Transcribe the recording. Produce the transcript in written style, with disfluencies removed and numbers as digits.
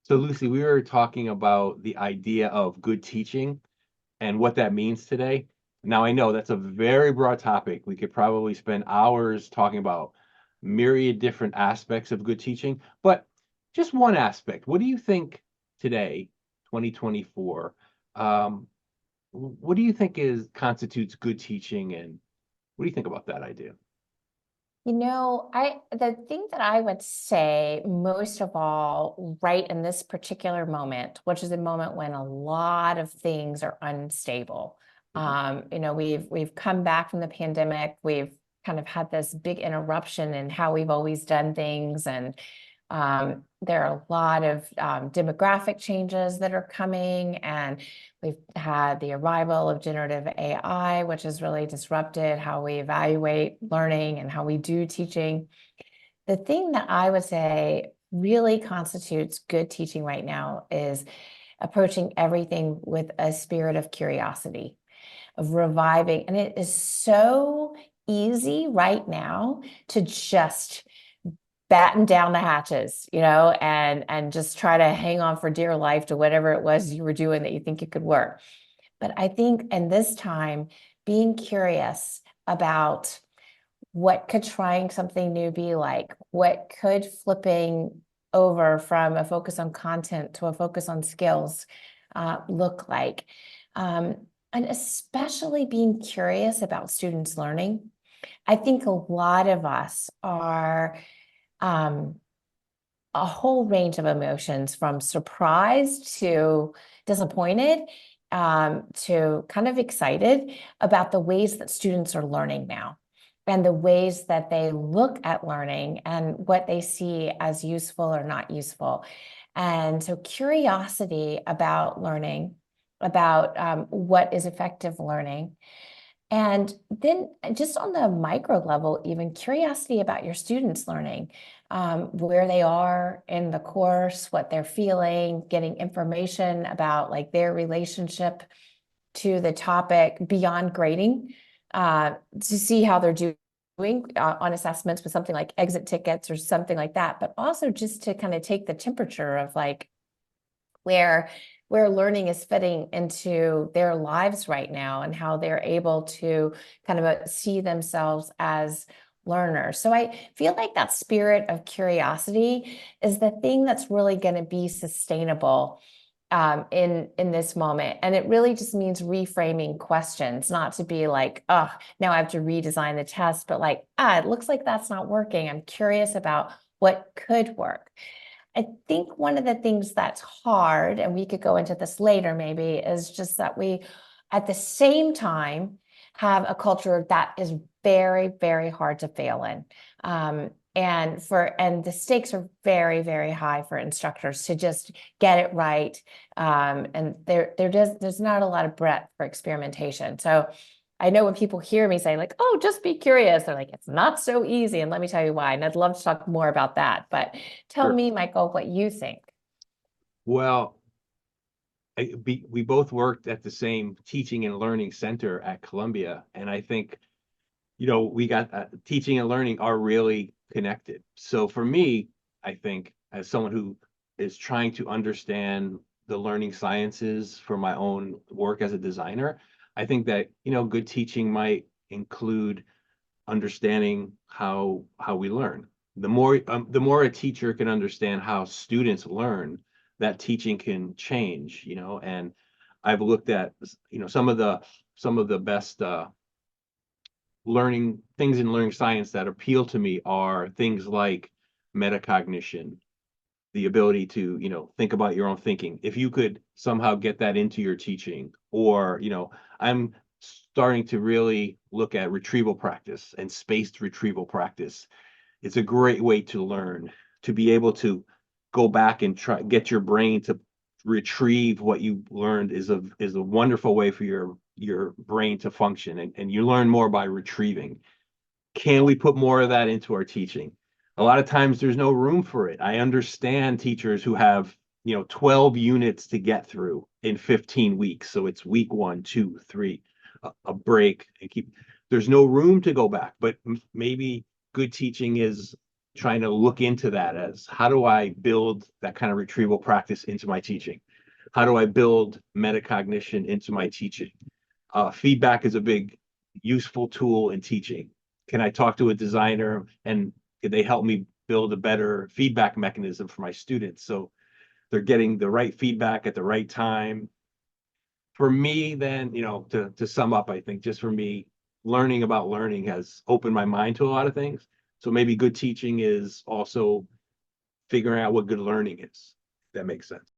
So Lucy, we were talking about the idea of good teaching and what that means today. Now, I know that's a very broad topic. We could probably spend hours talking about myriad different aspects of good teaching, but just one aspect. What do you think today, 2024, um, what do you think is constitutes good teaching, and what do you think about that idea? The thing that I would say most of all, right in this particular moment, which is a moment when a lot of things are unstable. Mhm. We've come back from the pandemic. We've kind of had this big interruption in how we've always done things, and there are a lot of demographic changes that are coming, and we've had the arrival of generative AI, which has really disrupted how we evaluate learning and how we do teaching. The thing that I would say really constitutes good teaching right now is approaching everything with a spirit of curiosity, of reviving. And it is so easy right now to just batten down the hatches, and just try to hang on for dear life to whatever it was you were doing that you think it could work. But I think in this time, being curious about what could trying something new be like, what could flipping over from a focus on content to a focus on skills look like, um, and especially being curious about students learning. I think a lot of us are um, a whole range of emotions, from surprised to disappointed, to kind of excited about the ways that students are learning now, and the ways that they look at learning and what they see as useful or not useful. And so curiosity about learning, about what is effective learning, and then just on the micro level, even curiosity about your students learning, where they are in the course, what they're feeling, getting information about like their relationship to the topic beyond grading, to see how they're doing on assessments with something like exit tickets or something like that, but also just to kind of take the temperature of like where learning is fitting into their lives right now and how they're able to kind of see themselves as learners. So I feel like that spirit of curiosity is the thing that's really going to be sustainable in this moment. And it really just means reframing questions, not to be like, oh, now I have to redesign the test, but like, it looks like that's not working. I'm curious about what could work. I think one of the things that's hard, and we could go into this later maybe, is just that we, at the same time, have a culture that is very, very hard to fail in. And the stakes are very, very high for instructors to just get it right. And there's not a lot of breadth for experimentation. So I know when people hear me say like, oh, just be curious, they're like, it's not so easy. And let me tell you why. And I'd love to talk more about that. But tell Sure. me, Michael, what you think. Well, we both worked at the same teaching and learning center at Columbia, and I think we got teaching and learning are really connected. So for me, I think as someone who is trying to understand the learning sciences for my own work as a designer, I think that good teaching might include understanding how we learn. The more a teacher can understand how students learn, that teaching can change. And I've looked at some of the best learning things in learning science that appeal to me are things like metacognition, the ability to think about your own thinking. If you could somehow get that into your teaching, or I'm starting to really look at retrieval practice and spaced retrieval practice. It's a great way to learn, to be able to go back and try get your brain to retrieve what you learned is a wonderful way for your brain to function, and you learn more by retrieving. Can we put more of that into our teaching? A lot of times there's no room for it. I understand teachers who have 12 units to get through in 15 weeks, so it's week 1, 2, 3, a break, and keep. There's no room to go back, but maybe good teaching is trying to look into that as how do I build that kind of retrieval practice into my teaching? How do I build metacognition into my teaching? Feedback is a big useful tool in teaching. Can I talk to a designer and can they help me build a better feedback mechanism for my students so they're getting the right feedback at the right time? For me, then, to sum up, I think just for me, learning about learning has opened my mind to a lot of things. So maybe good teaching is also figuring out what good learning is. If that makes sense.